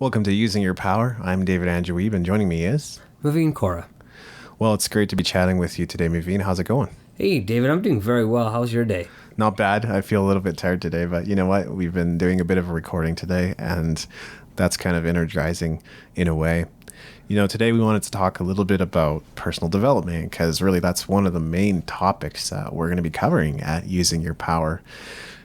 Welcome to Using Your Power. I'm David Andrew Wiebe, and joining me is... Maveen, Kaura. Well, it's great to be chatting with you today, Maveen. How's it going? Hey, David, I'm doing very well. How's your day? Not bad. I feel a little bit tired today, but you know what? We've been doing a bit of a recording today, and that's kind of energizing in a way. You know, today we wanted to talk a little bit about personal development, because really that's one of the main topics that we're going to be covering at Using Your Power.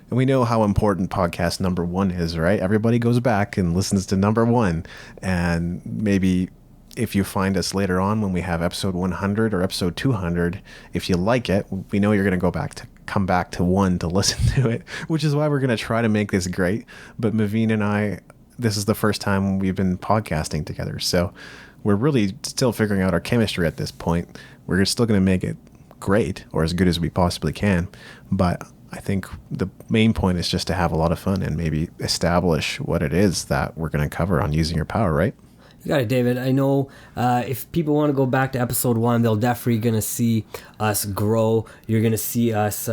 And we know how important podcast number 1 is, right? Everybody goes back and listens to number 1. And maybe if you find us later on when we have episode 100 or episode 200, if you like it, we know you're going to come back to 1 to listen to it, which is why we're going to try to make this great. But Maveen and I, this is the first time we've been podcasting together. So we're really still figuring out our chemistry at this point. We're still going to make it great, or as good as we possibly can. But I think the main point is just to have a lot of fun and maybe establish what it is that we're going to cover on Using Your Power, right? You got it, David. I know if people want to go back to episode 1, they'll definitely going to see us grow. You're going to see us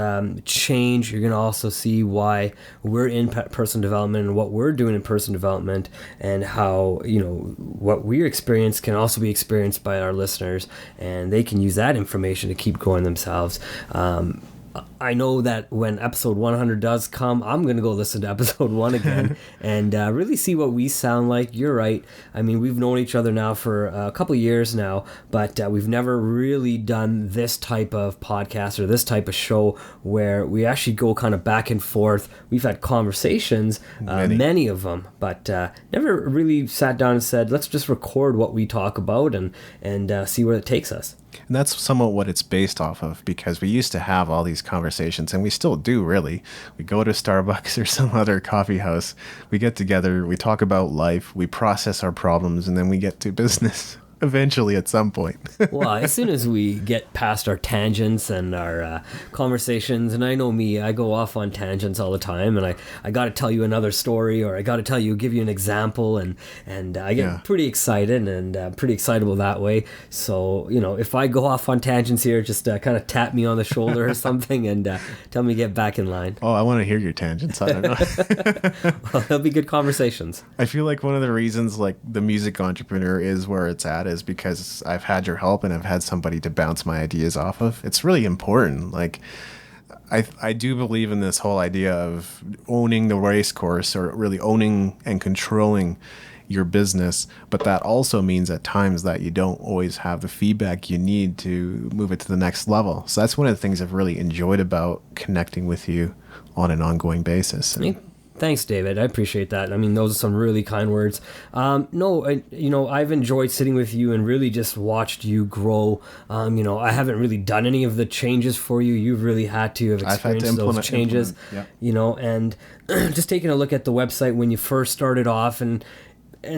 change. You're going to also see why we're in personal development and what we're doing in personal development, and how, you know, what we experience can also be experienced by our listeners, and they can use that information to keep growing themselves. I know that when episode 100 does come, I'm going to go listen to episode 1 again and really see what we sound like. You're right. I mean, we've known each other now for a couple of years now, but we've never really done this type of podcast or this type of show where we actually go kind of back and forth. We've had conversations, many of them, but never really sat down and said, let's just record what we talk about and see where it takes us. And that's somewhat what it's based off of, because we used to have all these conversations, and we still do, really. We go to Starbucks or some other coffee house, we get together, we talk about life, we process our problems, and then we get to business eventually at some point. Well, as soon as we get past our tangents and our conversations, and I know me, I go off on tangents all the time, and I got to tell you another story, or I got to give you an example, and I get pretty excited and pretty excitable that way. So, you know, if I go off on tangents here, just kind of tap me on the shoulder or something and tell me to get back in line. Oh, I want to hear your tangents. I don't know. Well, they'll be good conversations. I feel like one of the reasons, like, the music entrepreneur is where it's at is because I've had your help and I've had somebody to bounce my ideas off of. It's really important. Like, I do believe in this whole idea of owning the race course, or really owning and controlling your business, but that also means at times that you don't always have the feedback you need to move it to the next level. So that's one of the things I've really enjoyed about connecting with you on an ongoing basis. Thanks, David. I appreciate that. I mean, those are some really kind words. I've enjoyed sitting with you and really just watched you grow. I haven't really done any of the changes for you. You've really had to have experienced those changes. Yeah. And just taking a look at the website when you first started off and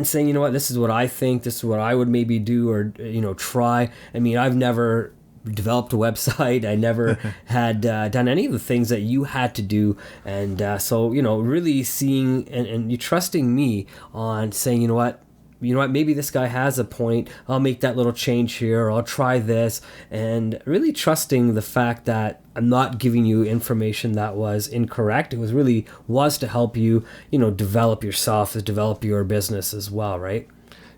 saying, you know what, this is what I think, this is what I would maybe do or, try. I mean, I've never developed a website. I never had done any of the things that you had to do. And so, really seeing and you trusting me on saying, you know what, maybe this guy has a point. I'll make that little change here, or I'll try this. And really trusting the fact that I'm not giving you information that was incorrect. It was to help you, develop yourself, to develop your business as well, right?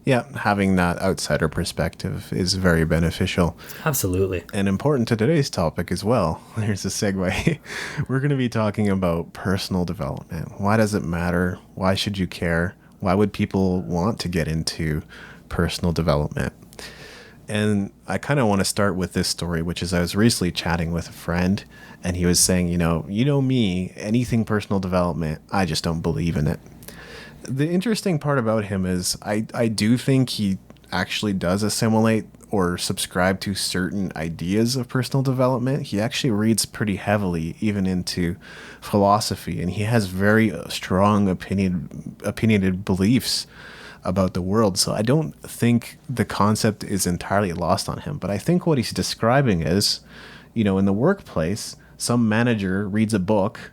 Yeah, having that outsider perspective is very beneficial. Absolutely. And important to today's topic as well. Here's a segue. We're going to be talking about personal development. Why does it matter? Why should you care? Why would people want to get into personal development? And I kind of want to start with this story, which is I was recently chatting with a friend, and he was saying, you know me, anything personal development, I just don't believe in it. The interesting part about him is I do think he actually does assimilate or subscribe to certain ideas of personal development. He actually reads pretty heavily even into philosophy, and he has very strong opinionated beliefs about the world. So I don't think the concept is entirely lost on him. But I think what he's describing is, in the workplace, some manager reads a book,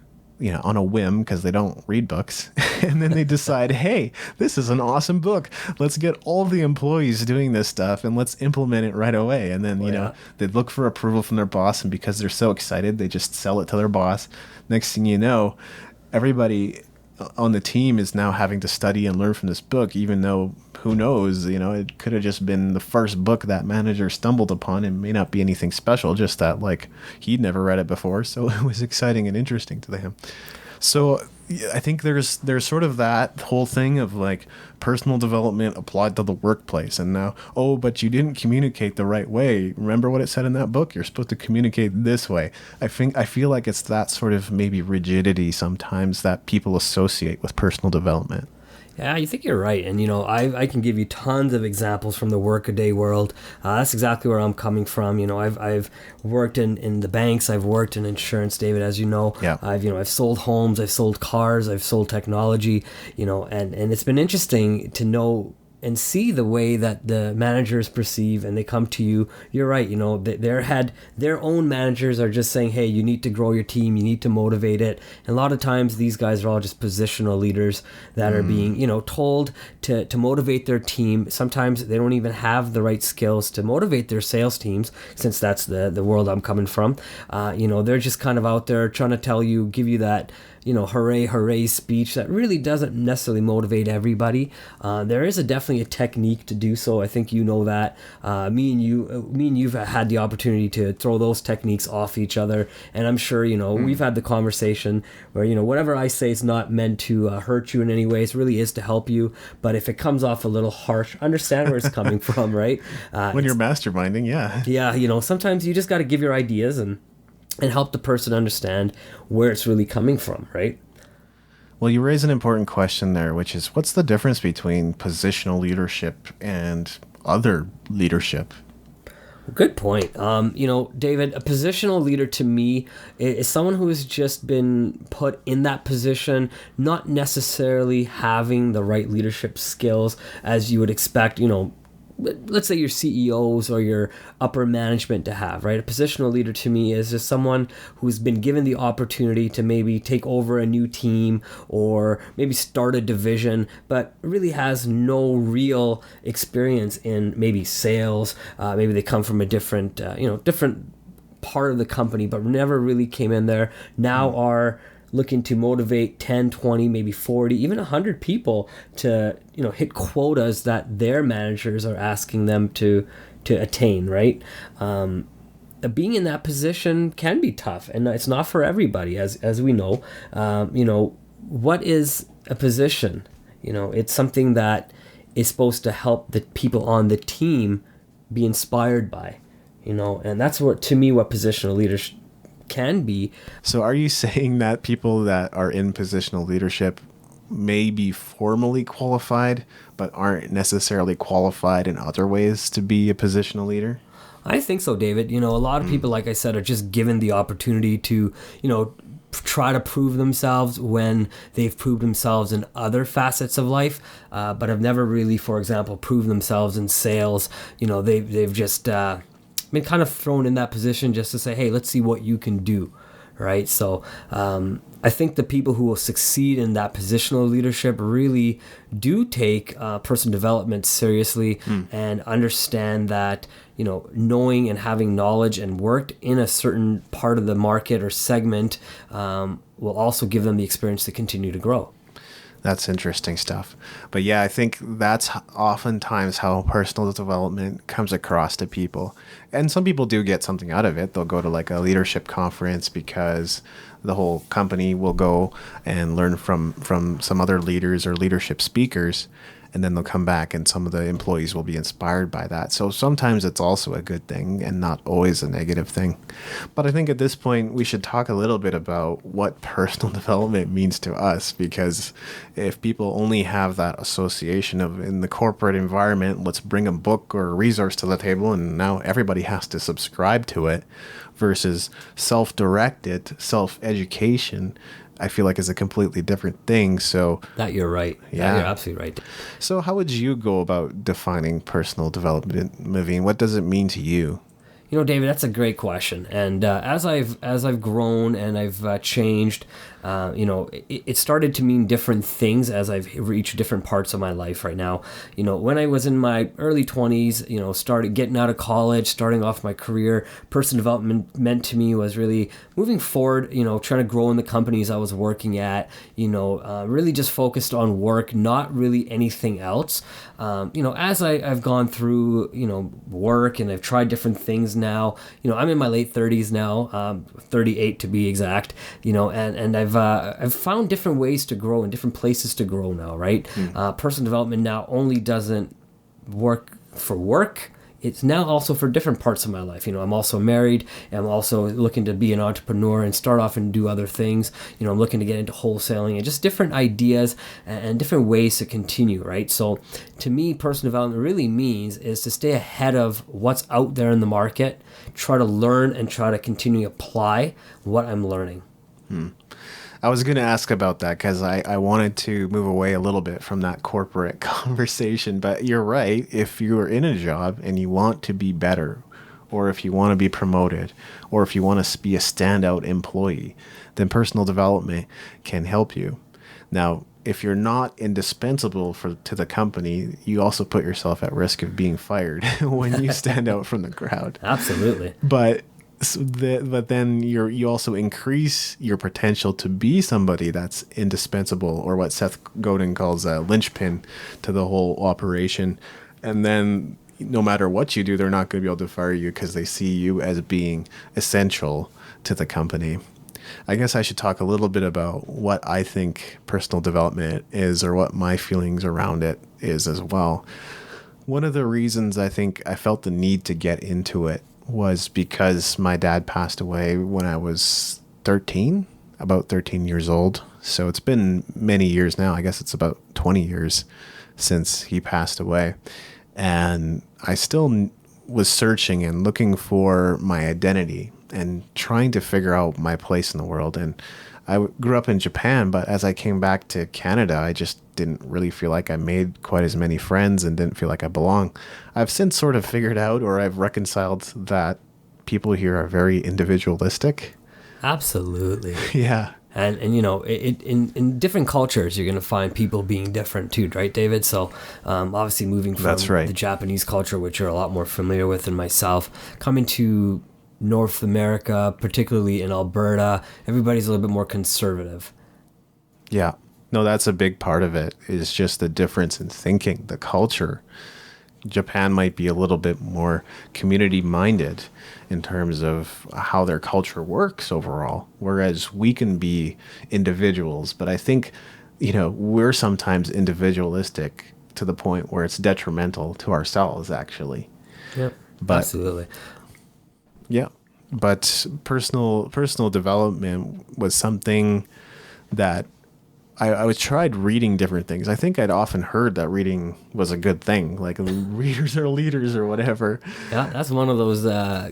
on a whim, because they don't read books. And then they decide, hey, this is an awesome book. Let's get all the employees doing this stuff and let's implement it right away. And then, they look for approval from their boss. And because they're so excited, they just sell it to their boss. Next thing you know, everybody on the team is now having to study and learn from this book, even though who knows, it could have just been the first book that manager stumbled upon. It may not be anything special, just that like he'd never read it before, so it was exciting and interesting to him. So yeah, I think there's sort of that whole thing of like personal development applied to the workplace, and now, oh, but you didn't communicate the right way. Remember what it said in that book? You're supposed to communicate this way. I feel like it's that sort of maybe rigidity sometimes that people associate with personal development. Yeah, you think you're right. And, I can give you tons of examples from the workaday world. That's exactly where I'm coming from. I've worked in the banks. I've worked in insurance, David, as you know. Yeah. I've sold homes. I've sold cars. I've sold technology, and it's been interesting to know and see the way that the managers perceive, and they come to you. You're right. Their own managers are just saying, hey, you need to grow your team. You need to motivate it. And a lot of times these guys are all just positional leaders that are being, told to motivate their team. Sometimes they don't even have the right skills to motivate their sales teams, since that's the world I'm coming from. They're just kind of out there trying to give you that, hooray speech that really doesn't necessarily motivate everybody. There is definitely a technique to do so. I think that. Me and you've had the opportunity to throw those techniques off each other, and I'm sure we've had the conversation where whatever I say is not meant to hurt you in any way. It really is to help you. But if it comes off a little harsh, understand where it's coming from, right? When you're masterminding, yeah. Yeah, sometimes you just got to give your ideas and help the person understand where it's really coming from, right? Well, you raise an important question there, which is what's the difference between positional leadership and other leadership? Good point. David, a positional leader to me is someone who has just been put in that position, not necessarily having the right leadership skills as you would expect, let's say your CEOs or your upper management to have, right? A positional leader to me is just someone who's been given the opportunity to maybe take over a new team or maybe start a division, but really has no real experience in maybe sales. Maybe they come from a different part of the company, but never really came in there. Now are looking to motivate 10, 20, maybe 40, even 100 people to, hit quotas that their managers are asking them to attain, right? Being in that position can be tough, and it's not for everybody, as we know. What is a position? It's something that is supposed to help the people on the team be inspired by, and that's what positional leadership can be. So are you saying that people that are in positional leadership may be formally qualified, but aren't necessarily qualified in other ways to be a positional leader? I think so, David. A lot of people, like I said, are just given the opportunity to, try to prove themselves when they've proved themselves in other facets of life, but have never really, for example, proved themselves in sales. They've just been kind of thrown in that position just to say, hey, let's see what you can do, right? So I think the people who will succeed in that positional leadership really do take personal development seriously and understand that, knowing and having knowledge and worked in a certain part of the market or segment will also give them the experience to continue to grow. That's interesting stuff. But yeah, I think that's oftentimes how personal development comes across to people. And some people do get something out of it. They'll go to like a leadership conference because the whole company will go and learn from some other leaders or leadership speakers. And then they'll come back and some of the employees will be inspired by that. So sometimes it's also a good thing and not always a negative thing. But I think at this point, we should talk a little bit about what personal development means to us, because if people only have that association of in the corporate environment, let's bring a book or a resource to the table and now everybody has to subscribe to it, versus self-directed, self-education, I feel like is a completely different thing. So that you're right. Yeah, you're absolutely right. So how would you go about defining personal development, Maveen? What does it mean to you? David, that's a great question. And as I've grown and I've changed, it started to mean different things as I've reached different parts of my life right now. When I was in my early 20s, started getting out of college, starting off my career, personal development meant to me was really moving forward, trying to grow in the companies I was working at, really just focused on work, not really anything else. As I've gone through, work and I've tried different things now, I'm in my late 30s now, 38 to be exact, and I've found different ways to grow and different places to grow now, right? Personal development now only doesn't work for work. It's now also for different parts of my life. I'm also married, and I'm also looking to be an entrepreneur and start off and do other things. I'm looking to get into wholesaling and just different ideas and different ways to continue, right? So to me, personal development really means is to stay ahead of what's out there in the market, try to learn and try to continue to apply what I'm learning. I was going to ask about that because I wanted to move away a little bit from that corporate conversation. But you're right. If you're in a job and you want to be better, or if you want to be promoted, or if you want to be a standout employee, then personal development can help you. Now, if you're not indispensable to the company, you also put yourself at risk of being fired when you stand out from the crowd. Absolutely. But then you also increase your potential to be somebody that's indispensable, or what Seth Godin calls a linchpin to the whole operation. And then no matter what you do, they're not going to be able to fire you because they see you as being essential to the company. I guess I should talk a little bit about what I think personal development is, or what my feelings around it is as well. One of the reasons I think I felt the need to get into it was because my dad passed away when I was 13, about 13 years old. So it's been many years now. I guess it's about 20 years since he passed away. And I still was searching and looking for my identity and trying to figure out my place in the world. And I grew up in Japan, but as I came back to Canada, I just didn't really feel like I made quite as many friends and didn't feel like I belong. I've since sort of figured out, or I've reconciled, that people here are very individualistic. Absolutely. Yeah. And in different cultures, you're going to find people being different too, right, David? So obviously moving from That's right. the Japanese culture, which you're a lot more familiar with than myself, coming to North America, particularly in Alberta, everybody's a little bit more conservative. Yeah. No, that's a big part of it, is just the difference in thinking, the culture. Japan might be a little bit more community minded in terms of how their culture works overall, whereas we can be individuals. But I think, we're sometimes individualistic to the point where it's detrimental to ourselves, actually. Yep, But absolutely. yeah, but personal development was something that I was tried reading different things. I think I'd often heard that reading was a good thing, like readers are leaders or whatever. Yeah, that's one of those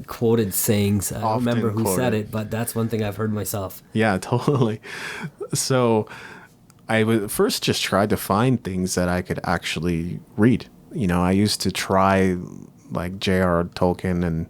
quoted sayings. I don't Often remember who said quoted. it, but that's one thing I've heard myself. Yeah, totally. So I would first just tried to find things that I could actually read. I used to try like J.R. Tolkien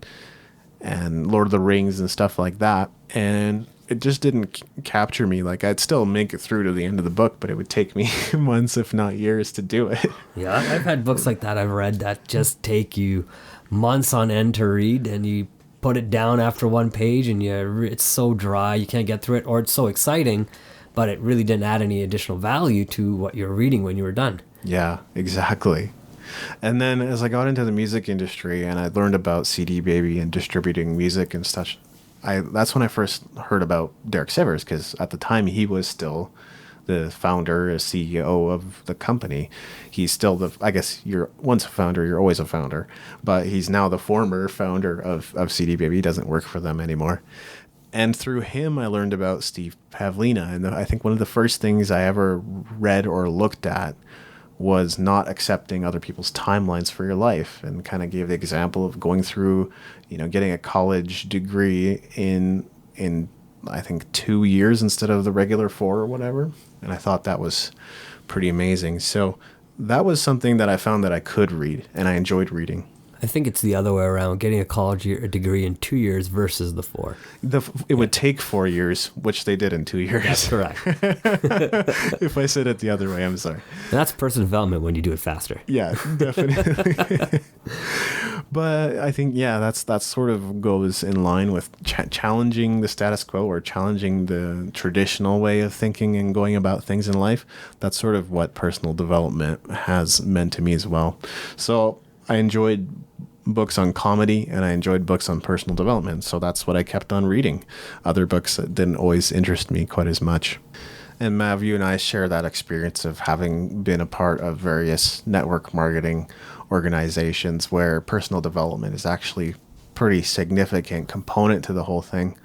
and Lord of the Rings and stuff like that, and it just didn't capture me. Like, I'd still make it through to the end of the book, but it would take me months, if not years, to do it. Yeah, I've had books like that I've read that just take you months on end to read, and you put it down after one page, and it's so dry you can't get through it, or it's so exciting, but it really didn't add any additional value to what you're reading when you were done. Yeah, exactly. And then as I got into the music industry and I learned about CD Baby and distributing music and such, that's when I first heard about Derek Sivers, because at the time he was still the founder, CEO of the company. He's still I guess you're once a founder, you're always a founder, but he's now the former founder of CD Baby. He doesn't work for them anymore. And through him, I learned about Steve Pavlina. And I think one of the first things I ever read or looked at was not accepting other people's timelines for your life, and kind of gave the example of going through, getting a college degree in I think 2 years instead of the regular 4 or whatever. And I thought that was pretty amazing. So that was something that I found that I could read, and I enjoyed reading. I think it's the other way around, getting a college degree in 2 years versus the 4. It would take 4 years, which they did in 2 years. That's correct. If I said it the other way, I'm sorry. And that's personal development when you do it faster. Yeah, definitely. But I think, yeah, that sort of goes in line with challenging the status quo or challenging the traditional way of thinking and going about things in life. That's sort of what personal development has meant to me as well. So I enjoyed books on comedy and I enjoyed books on personal development. So that's what I kept on reading. Other books that didn't always interest me quite as much. And Mav, you and I share that experience of having been a part of various network marketing organizations where personal development is actually pretty significant component to the whole thing.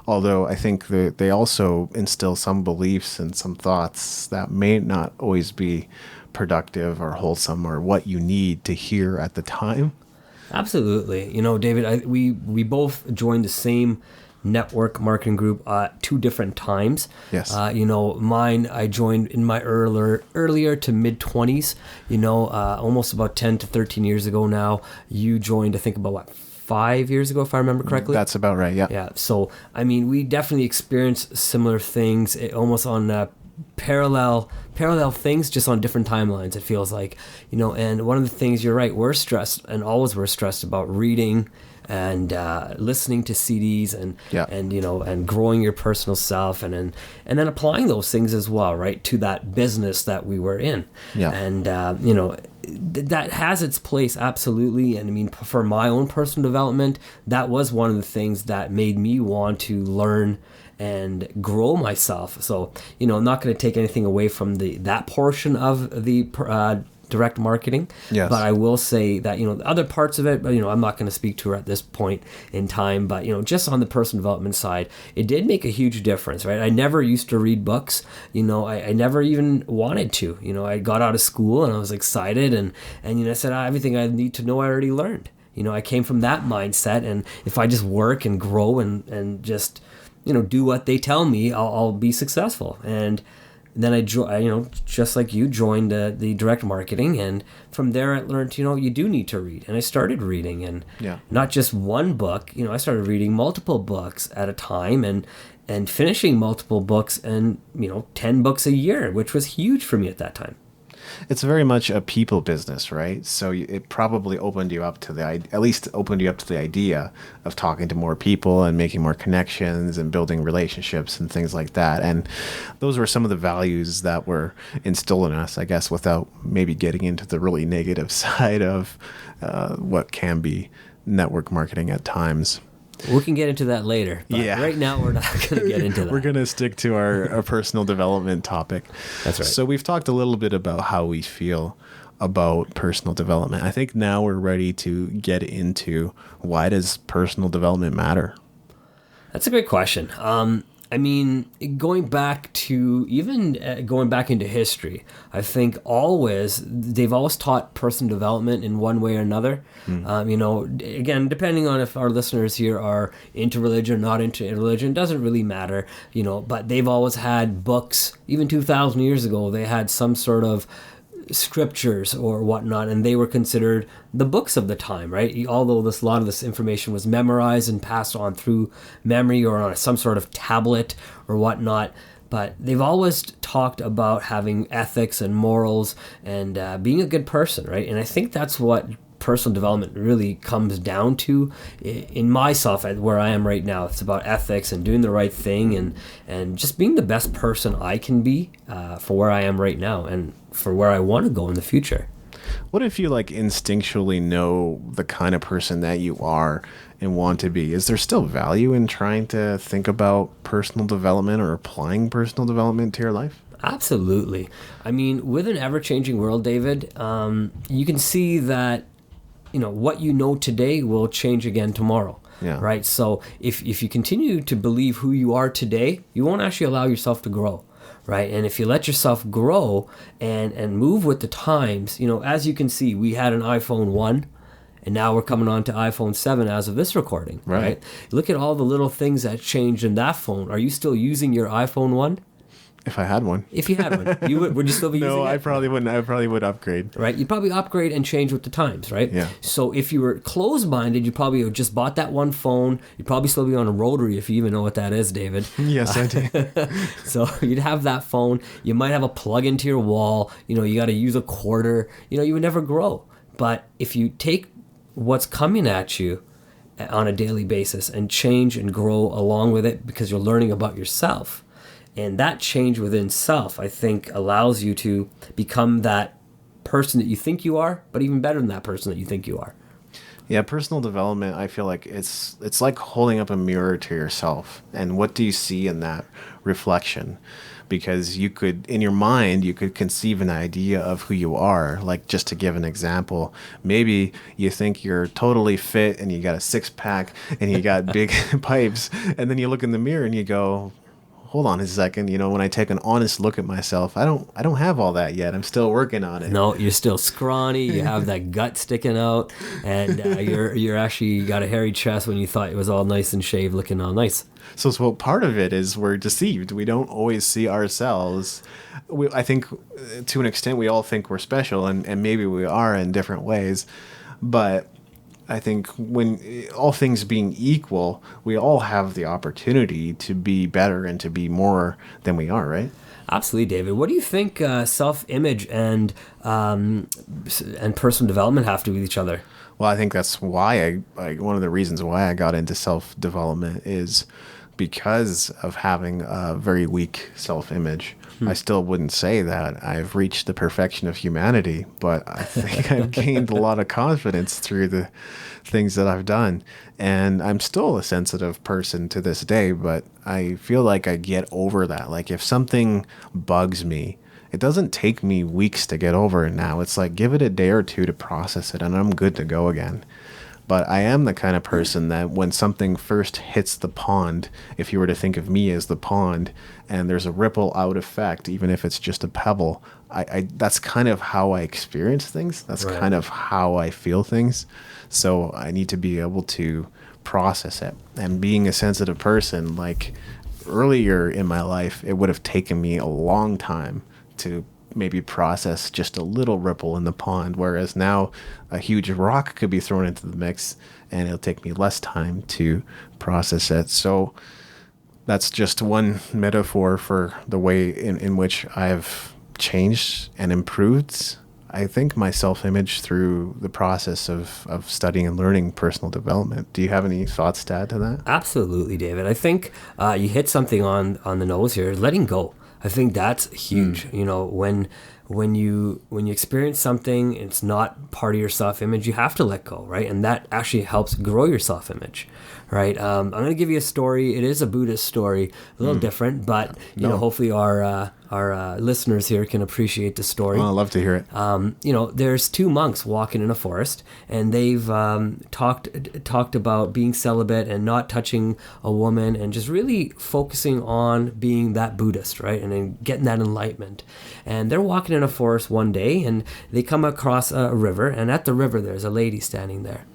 Although I think that they also instill some beliefs and some thoughts that may not always be productive or wholesome or what you need to hear at the time. Absolutely. You know, David, we both joined the same network marketing group at 2 different times. Yes. You know, mine, I joined in my earlier to mid 20s, you know, almost about 10 to 13 years ago now. You joined, I think, about 5 years ago, if I remember correctly. That's about right. Yeah. Yeah. So, I mean, we definitely experienced similar things, almost on parallel things, just on different timelines, it feels like, you know. And one of the things, you're right, we're stressed and always we're stressed about reading and listening to CDs and you know, and growing your personal self and then applying those things as well, right, to that business that we were in. Yeah. And you know, that has its place, absolutely. And I mean, for my own personal development, that was one of the things that made me want to learn and grow myself. So, you know, I'm not going to take anything away from that portion of the direct marketing. Yes. But I will say that, you know, the other parts of it, you know, I'm not going to speak to at this point in time, but, you know, just on the personal development side, it did make a huge difference, right? I never used to read books, you know, I never even wanted to, you know. I got out of school and I was excited and you know, I said, everything I need to know I already learned. You know, I came from that mindset, and if I just work and grow and just, you know, do what they tell me, I'll be successful. And then I you know, just like you, joined the direct marketing, and from there I learned, you know, you do need to read, and I started reading, and not just one book. You know, I started reading multiple books at a time, and finishing multiple books, and you know, 10 books a year, which was huge for me at that time. It's very much a people business, right? So it probably opened you up to at least opened you up to the idea of talking to more people and making more connections and building relationships and things like that. And those were some of the values that were instilled in us, I guess, without maybe getting into the really negative side of what can be network marketing at times. We can get into that later. But right now, we're not going to get into that. We're going to stick to our personal development topic. That's right. So we've talked a little bit about how we feel about personal development. I think now we're ready to get into, why does personal development matter? That's a great question. I mean, going back into history, I think they've always taught personal development in one way or another. You know, again, depending on if our listeners here are into religion, not into religion, doesn't really matter, you know, but they've always had books. Even 2,000 years ago, they had some sort of scriptures or whatnot, and they were considered the books of the time, right? Although a lot of this information was memorized and passed on through memory or on some sort of tablet or whatnot, but they've always talked about having ethics and morals and being a good person, right? And I think that's what personal development really comes down to in myself, where I am right now. It's about ethics and doing the right thing and just being the best person I can be for where I am right now and for where I want to go in the future. What if you instinctually know the kind of person that you are and want to be? Is there still value in trying to think about personal development or applying personal development to your life? Absolutely. I mean, with an ever-changing world, David, you can see that, you know, what you know today will change again tomorrow. Yeah. Right. So if you continue to believe who you are today, you won't actually allow yourself to grow. Right. And if you let yourself grow and move with the times, you know, as you can see, we had an iPhone 1 and now we're coming on to iPhone 7 as of this recording. Right. Look at all the little things that changed in that phone. Are you still using your iPhone 1? If I had one. If you had one, would you still be using No, it? I probably wouldn't. I probably would upgrade. Right? You'd probably upgrade and change with the times, right? Yeah. So if you were closed-minded, you probably would just bought that one phone. You'd probably still be on a rotary if you even know what that is, David. Yes, I do. So you'd have that phone. You might have a plug into your wall. You got to use a quarter. You would never grow. But if you take what's coming at you on a daily basis and change and grow along with it because you're learning about yourself, and that change within self, I think, allows you to become that person that you think you are, but even better than that person that you think you are. Yeah, personal development, I feel like it's like holding up a mirror to yourself. And what do you see in that reflection? Because you could, in your mind, you could conceive an idea of who you are. Like, just to give an example, maybe you think you're totally fit and you got a six pack and you got big pipes. And then you look in the mirror and you go, hold on a second. When I take an honest look at myself, I don't have all that yet. I'm still working on it. No, you're still scrawny. You have that gut sticking out, and you're actually got a hairy chest when you thought it was all nice and shaved, looking all nice. So part of it is we're deceived. We don't always see ourselves. I think to an extent we all think we're special, and maybe we are in different ways. But I think when all things being equal, we all have the opportunity to be better and to be more than we are, right? Absolutely, David. What do you think self-image and personal development have to do with each other? Well, I think that's why one of the reasons why I got into self-development is because of having a very weak self-image. I still wouldn't say that I've reached the perfection of humanity, but I think I've gained a lot of confidence through the things that I've done. And I'm still a sensitive person to this day, but I feel like I get over that. Like, if something bugs me, it doesn't take me weeks to get over it now. It's like, give it a day or two to process it, and I'm good to go again. But I am the kind of person that when something first hits the pond, if you were to think of me as the pond, and there's a ripple out effect, even if it's just a pebble, I that's kind of how I experience things. That's Right. kind of how I feel things. So I need to be able to process it. And being a sensitive person, like earlier in my life, it would have taken me a long time to maybe process just a little ripple in the pond, whereas now a huge rock could be thrown into the mix and it'll take me less time to process it. So that's just one metaphor for the way in which I've changed and improved, I think, my self-image through the process of studying and learning personal development. Do you have any thoughts to add to that? Absolutely, David. I think you hit something on the nose here. Letting go. I think that's huge. When you experience something, it's not part of your self-image. You have to let go, right? And that actually helps grow your self-image, right? I'm going to give you a story. It is a Buddhist story, a little different, but hopefully our listeners here can appreciate the story. Well, I'd love to hear it. There's two monks walking in a forest, and they've talked about being celibate and not touching a woman, and just really focusing on being that Buddhist, right? And then getting that enlightenment. And they're walking in a forest one day, and they come across a river, and at the river there's a lady standing there.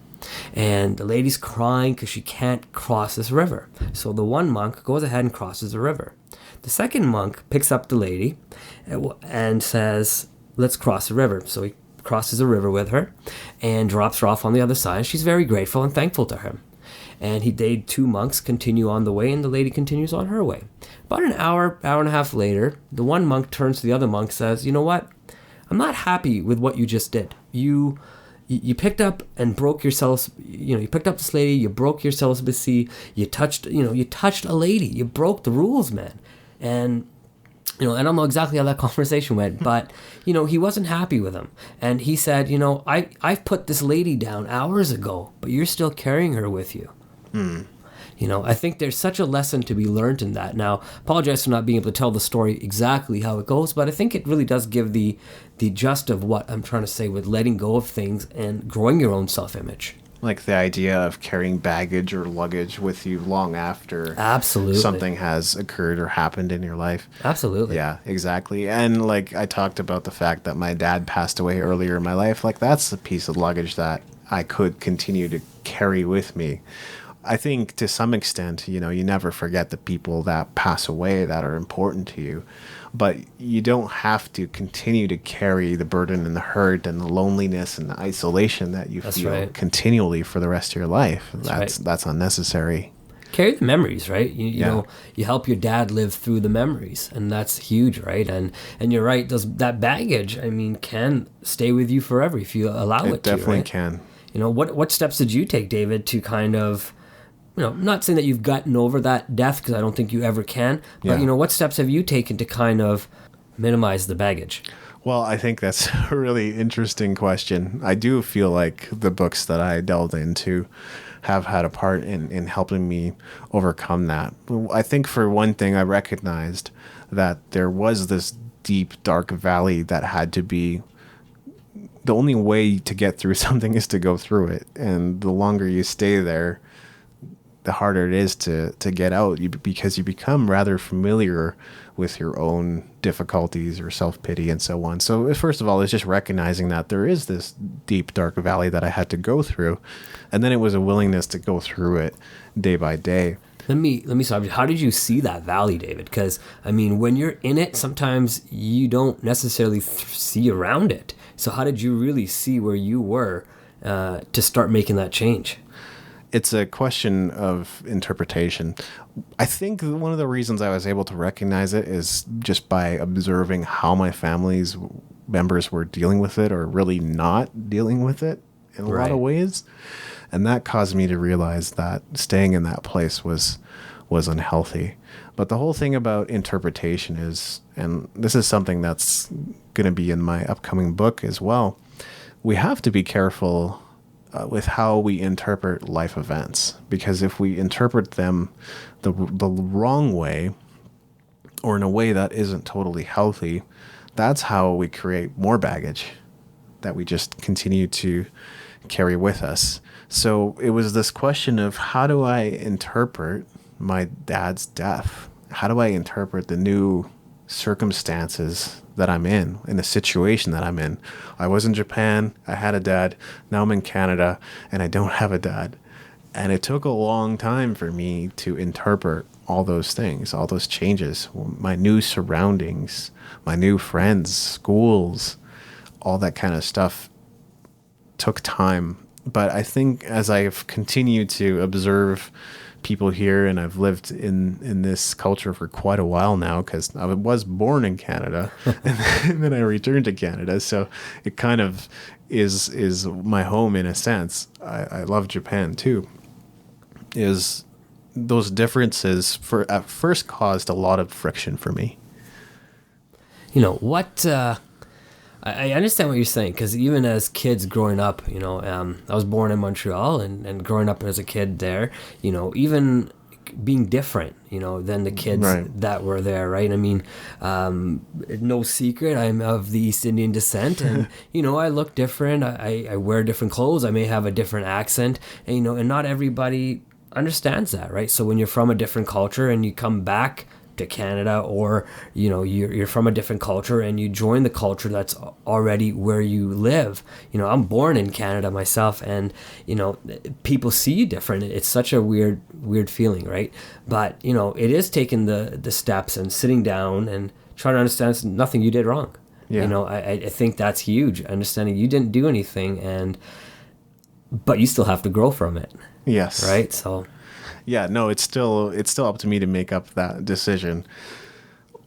And the lady's crying because she can't cross this river. So the one monk goes ahead and crosses the river. The second monk picks up the lady and says, let's cross the river. So he crosses the river with her and drops her off on the other side. She's very grateful and thankful to him. And they two monks continue on the way, and the lady continues on her way. About an hour and a half later, the one monk turns to the other monk and says, you know what? I'm not happy with what you just did. You picked up and broke your you picked up this lady, you broke your celibacy, you touched a lady, you broke the rules, man. And and I don't know exactly how that conversation went, but he wasn't happy with him. And he said, I've put this lady down hours ago, but you're still carrying her with you. I think there's such a lesson to be learned in that. Now, apologize for not being able to tell the story exactly how it goes, but I think it really does give the gist of what I'm trying to say with letting go of things and growing your own self-image. Like the idea of carrying baggage or luggage with you long after Absolutely. something has occurred or happened in your life. Absolutely. Yeah, exactly. And like I talked about the fact that my dad passed away earlier in my life, like that's a piece of luggage that I could continue to carry with me. I think to some extent, you know, you never forget the people that pass away that are important to you, but you don't have to continue to carry the burden and the hurt and the loneliness and the isolation that you That's feel right. continually for the rest of your life. That's right. That's unnecessary. Carry the memories, right? You Yeah. know, you help your dad live through the memories, and that's huge, right? And you're right. Those that baggage, I mean, can stay with you forever if you allow It it to, definitely right? can. You know, what steps did you take, David, to kind of, you know, not saying that you've gotten over that death because I don't think you ever can, but Yeah. you know, what steps have you taken to kind of minimize the baggage? Well, I think that's a really interesting question. I do feel like the books that I delved into have had a part in helping me overcome that. I think for one thing, I recognized that there was this deep, dark valley that had to be the only way to get through something is to go through it. And the longer you stay there, the harder it is to get out because you become rather familiar with your own difficulties or self-pity and so on. So first of all, it's just recognizing that there is this deep, dark valley that I had to go through. And then it was a willingness to go through it day by day. Let me stop you. How did you see that valley, David? Because I mean, when you're in it, sometimes you don't necessarily see around it. So how did you really see where you were to start making that change? It's a question of interpretation. I think one of the reasons I was able to recognize it is just by observing how my family's members were dealing with it or really not dealing with it in a lot Right. of ways. And that caused me to realize that staying in that place was unhealthy. But the whole thing about interpretation is, and this is something that's going to be in my upcoming book as well, we have to be careful with how we interpret life events, because if we interpret them the wrong way or in a way that isn't totally healthy, that's how we create more baggage that we just continue to carry with us. So it was this question of, how do I interpret my dad's death? How do I interpret the new circumstances that I'm in the situation that I'm in? I was in Japan, I had a dad, now I'm in Canada, and I don't have a dad. And it took a long time for me to interpret all those things, all those changes, my new surroundings, my new friends, schools, all that kind of stuff took time. But I think as I've continued to observe people here, and I've lived in this culture for quite a while now, because I was born in Canada and then I returned to Canada, so it kind of is my home in a sense. I love Japan too. Is those differences for at first caused a lot of friction for me. You know what? I understand what you're saying, because even as kids growing up, you know, I was born in Montreal, and growing up as a kid there, you know, even being different, you know, than the kids Right. that were there, right? I mean, no secret, I'm of the East Indian descent, and you know, I look different. I wear different clothes. I may have a different accent, and you know, and not everybody understands that, right? So when you're from a different culture and you come back to Canada, or you know, you're from a different culture and you join the culture that's already where you live. You know, I'm born in Canada myself, and you know, people see you different. It's such a weird feeling, right? But you know, it is taking the steps and sitting down and trying to understand it's nothing you did wrong. Yeah. You know, I think that's huge, understanding you didn't do anything, but you still have to grow from it, Yes. right? So Yeah, no, it's still up to me to make up that decision.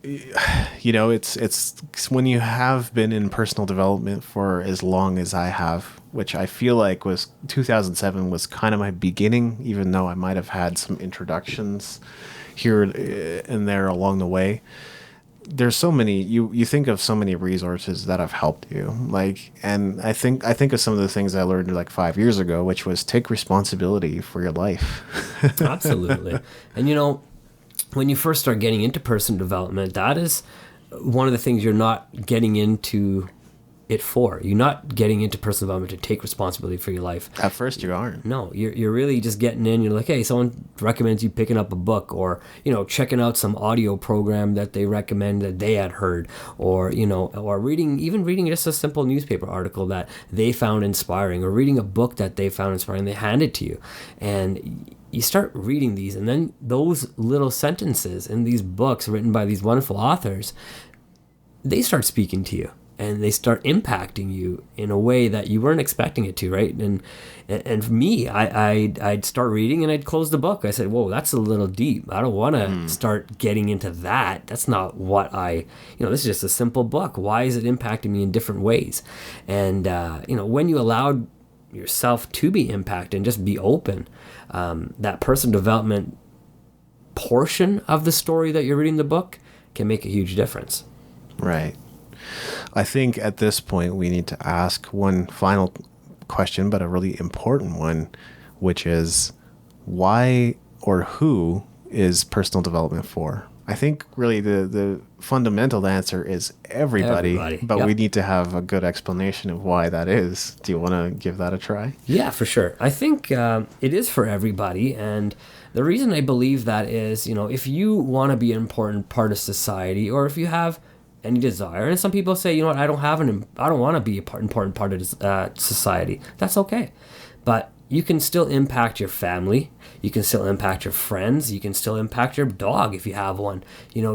You know, it's when you have been in personal development for as long as I have, which I feel like was 2007 was kind of my beginning, even though I might have had some introductions here and there along the way. There's so many, you think of so many resources that have helped you, like, and I think of some of the things I learned like 5 years ago, which was take responsibility for your life. absolutely. And you know, when you first start getting into personal development, that is one of the things you're not getting into it for. You're not getting into personal development to take responsibility for your life. At first you aren't. No, you're really just getting in. You're like, hey, someone recommends you picking up a book, or you know, checking out some audio program that they recommend that they had heard, or you know, or reading just a simple newspaper article that they found inspiring, or reading a book that they found inspiring. They hand it to you, and you start reading these, and then those little sentences in these books written by these wonderful authors, they start speaking to you, and they start impacting you in a way that you weren't expecting it to, right? And for me, I'd start reading and I'd close the book. I said, whoa, that's a little deep. I don't want to start getting into that. That's not what this is just a simple book. Why is it impacting me in different ways? And, when you allowed yourself to be impacted and just be open, that personal development portion of the story that you're reading the book can make a huge difference. Right. I think at this point we need to ask one final question, but a really important one, which is why or who is personal development for? I think really the fundamental answer is everybody. But yep. We need to have a good explanation of why that is. Do you want to give that a try? Yeah, for sure. I think it is for everybody, and the reason I believe that is, if you want to be an important part of society, or if you have any desire, and some people say, what, I don't want to be an important part of society. That's okay, but you can still impact your family. You can still impact your friends. You can still impact your dog if you have one.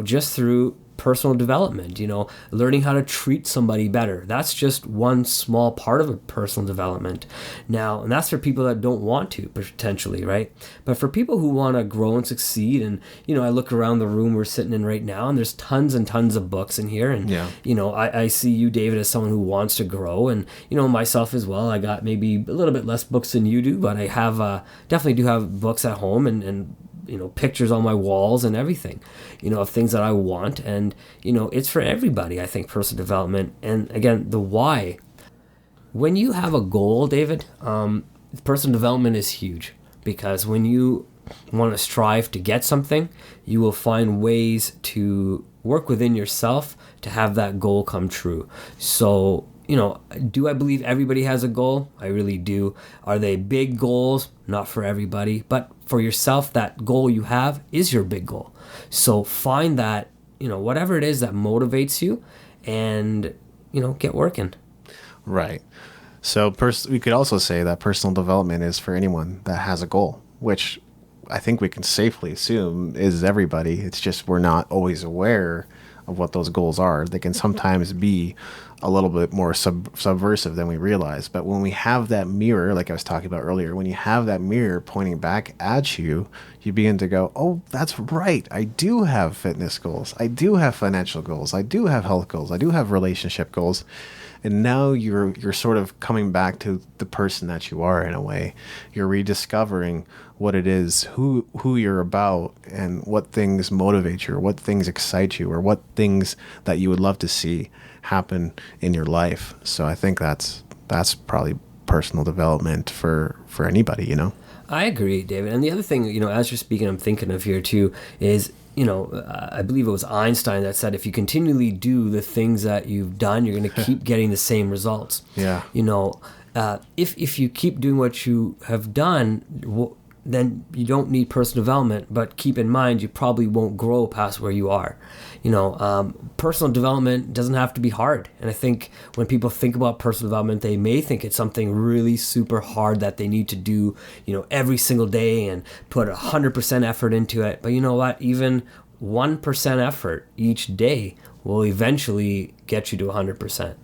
Just through personal development, learning how to treat somebody better. That's just one small part of a personal development. Now, and that's for people that don't want to, potentially, right? But for people who want to grow and succeed, and, I look around the room we're sitting in right now, and there's tons and tons of books in here. And, I see you, David, as someone who wants to grow, and, myself as well. I got maybe a little bit less books than you do, but I have, definitely do have books at home, and pictures on my walls and everything, of things that I want. And, it's for everybody, I think, personal development. And again, the why. When you have a goal, David, personal development is huge, because when you want to strive to get something, you will find ways to work within yourself to have that goal come true. So, do I believe everybody has a goal? I really do. Are they big goals? Not for everybody. But for yourself, that goal you have is your big goal. So find that, whatever it is that motivates you, and, get working. Right. So we could also say that personal development is for anyone that has a goal, which I think we can safely assume is everybody. It's just we're not always aware of what those goals are. They can sometimes be a little bit more subversive than we realize. But when we have that mirror, like I was talking about earlier, when you have that mirror pointing back at you, you begin to go, oh, that's right. I do have fitness goals. I do have financial goals. I do have health goals. I do have relationship goals. And now you're sort of coming back to the person that you are in a way. You're rediscovering what it is, who you're about, and what things motivate you, or what things excite you, or what things that you would love to see happen in your life. So I think that's probably personal development for anybody, I agree, David. And the other thing, as you're speaking, I'm thinking of here too, is I believe it was Einstein that said, if you continually do the things that you've done, you're going to keep getting the same results. Yeah. If you keep doing what you have done, then you don't need personal development. But keep in mind, you probably won't grow past where you are. Personal development doesn't have to be hard. And I think when people think about personal development, they may think it's something really super hard that they need to do, every single day and put 100% effort into it. But you know what? Even 1% effort each day will eventually get you to 100%.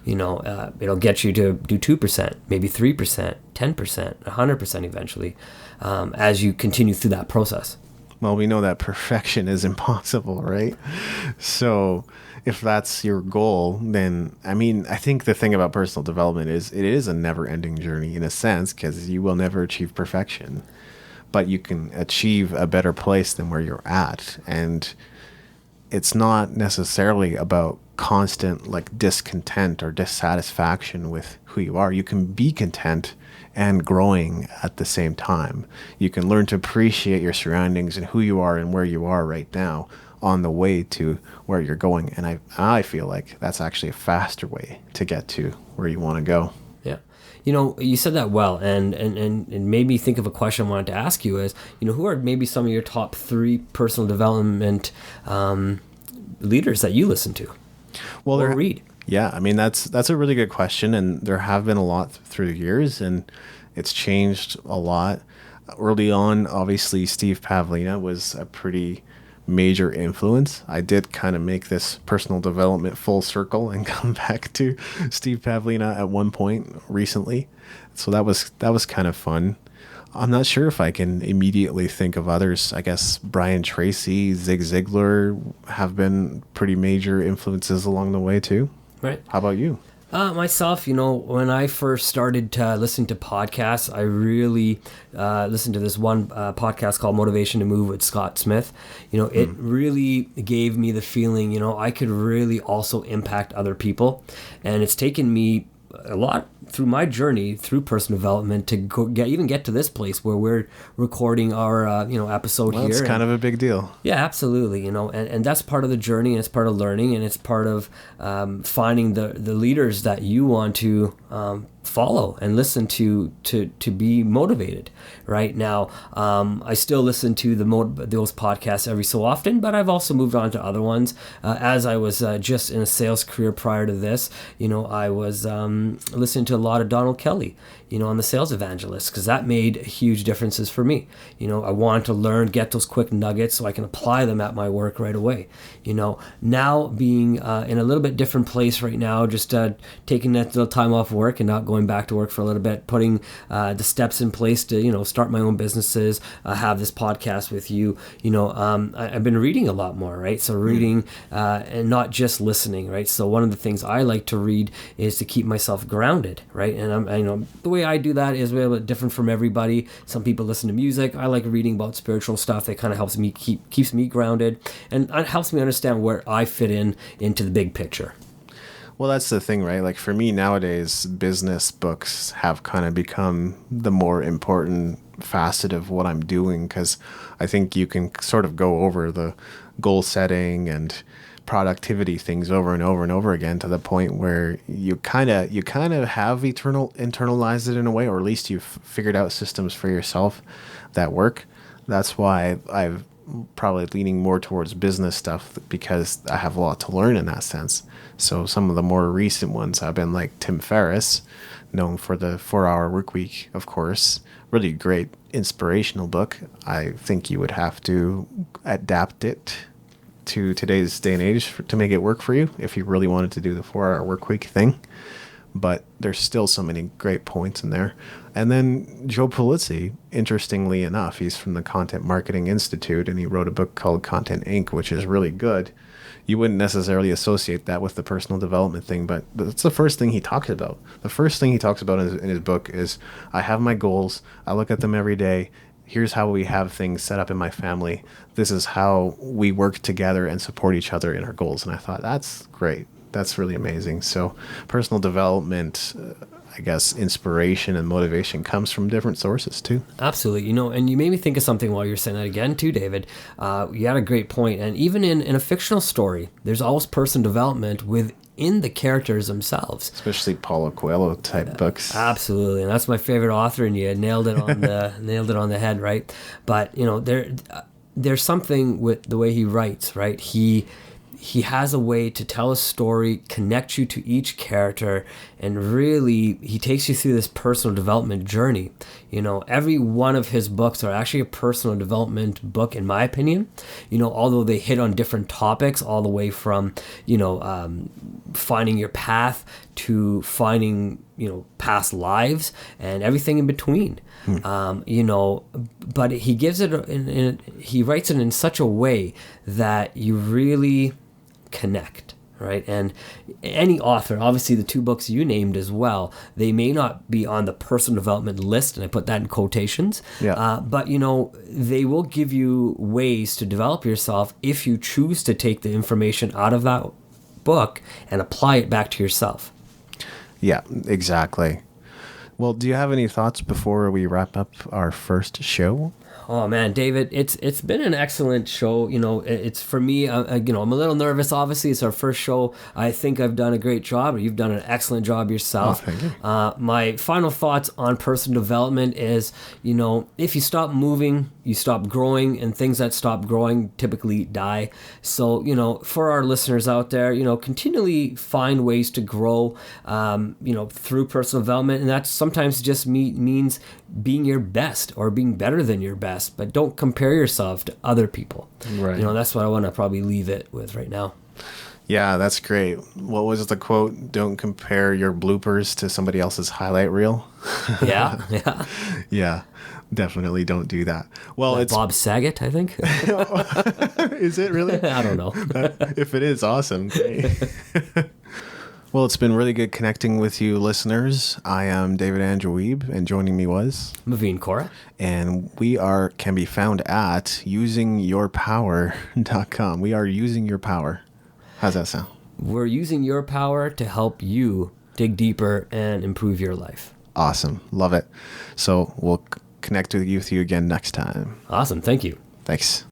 It'll get you to do 2%, maybe 3%, 10%, 100% eventually, as you continue through that process. Well, we know that perfection is impossible, right? So if that's your goal, then, I think the thing about personal development is it is a never-ending journey in a sense, because you will never achieve perfection, but you can achieve a better place than where you're at. And it's not necessarily about constant discontent or dissatisfaction with who you are. You can be content and growing at the same time. You can learn to appreciate your surroundings and who you are and where you are right now on the way to where you're going. And I feel like that's actually a faster way to get to where you want to go. Yeah. You said that well, and made me think of a question I wanted to ask you is, who are maybe some of your top 3 personal development leaders that you listen to? Well, or read? Yeah, that's a really good question, and there have been a lot through the years, and it's changed a lot. Early on, obviously, Steve Pavlina was a pretty major influence. I did kind of make this personal development full circle and come back to Steve Pavlina at one point recently. So that was kind of fun. I'm not sure if I can immediately think of others. I guess Brian Tracy, Zig Ziglar have been pretty major influences along the way too. Right. How about you? Myself, when I first started to listen to podcasts, I really listened to this one podcast called Motivation to Move with Scott Smith. It really gave me the feeling, I could really also impact other people. And it's taken me a lot through my journey through personal development to get to this place where we're recording our episode Well, here. it's kind of a big deal. Yeah, absolutely. And that's part of the journey, and it's part of learning, and it's part of finding the leaders that you want to follow and listen to be motivated. Right now, I still listen to those podcasts every so often, but I've also moved on to other ones. As I was just in a sales career prior to this, I was listening to a lot of Donald Kelly, on the Sales Evangelist, because that made huge differences for me. I wanted to learn, get those quick nuggets so I can apply them at my work right away. Now being in a little bit different place right now, just taking that little time off work and not going back to work for a little bit, putting the steps in place to, start my own businesses, have this podcast with you. I've been reading a lot more, right? So reading and not just listening, right? So one of the things I like to read is to keep myself grounded, right? And the way I do that is a little bit different from everybody. Some people listen to music. I like reading about spiritual stuff. That kind of helps me keeps me grounded, and it helps me understand where I fit into the big picture. Well, that's the thing, right? Like for me nowadays, business books have kind of become the more important facet of what I'm doing, because I think you can sort of go over the goal setting and productivity things over and over and over again to the point where you kind of have internalized it in a way, or at least you've figured out systems for yourself that work. That's why I've probably leaning more towards business stuff, because I have a lot to learn in that sense. So some of the more recent ones have been like Tim Ferriss, known for the 4-Hour Workweek, of course. Really great inspirational book. I think you would have to adapt it to today's day and age to make it work for you if you really wanted to do the 4-Hour Workweek thing. But there's still so many great points in there. And then Joe Pulizzi, interestingly enough, he's from the Content Marketing Institute, and he wrote a book called Content Inc., which is really good. You wouldn't necessarily associate that with the personal development thing, but that's the first thing he talks about. The first thing he talks about in his book is, I have my goals, I look at them every day, here's how we have things set up in my family, this is how we work together and support each other in our goals. And I thought, that's great. That's really amazing. So personal development, I guess, inspiration and motivation comes from different sources too. Absolutely. And you made me think of something while you're saying that again too, David. You had a great point. And even in a fictional story, there's always personal development within the characters themselves. Especially Paulo Coelho type books. Absolutely. And that's my favorite author, and you nailed it on the head, right? But, there's something with the way he writes, right? He has a way to tell a story, connect you to each character, and really he takes you through this personal development journey. Every one of his books are actually a personal development book, in my opinion. Although they hit on different topics, all the way from finding your path to finding past lives and everything in between. But he gives it he writes it in such a way that you really connect, right? And any author, obviously the two books you named as well, they may not be on the personal development list, and I put that in quotations, but they will give you ways to develop yourself if you choose to take the information out of that book and apply it back to yourself. Yeah, exactly. Well, do you have any thoughts before we wrap up our first show? Oh man, David, it's been an excellent show. It's for me. I'm a little nervous. Obviously, it's our first show. I think I've done a great job. You've done an excellent job yourself. Oh, thank you. My final thoughts on personal development is, if you stop moving, you stop growing, and things that stop growing typically die. So, for our listeners out there, continually find ways to grow, through personal development, and that's sometimes just means being your best or being better than your best, but don't compare yourself to other people. Right. That's what I want to probably leave it with right now. Yeah, that's great. What was the quote? Don't compare your bloopers to somebody else's highlight reel. Yeah, yeah. Yeah, definitely don't do that. Well, it's Bob Saget, I think. is it really? I don't know. If it is, awesome. Great. Well, it's been really good connecting with you, listeners. I am David Andrew Wiebe, and joining me was Maveen, Kaura. and we can be found at usingyourpower.com. We are using your power. How's that sound? We're using your power to help you dig deeper and improve your life. Awesome. Love it. So we'll connect with you again next time. Awesome. Thank you. Thanks.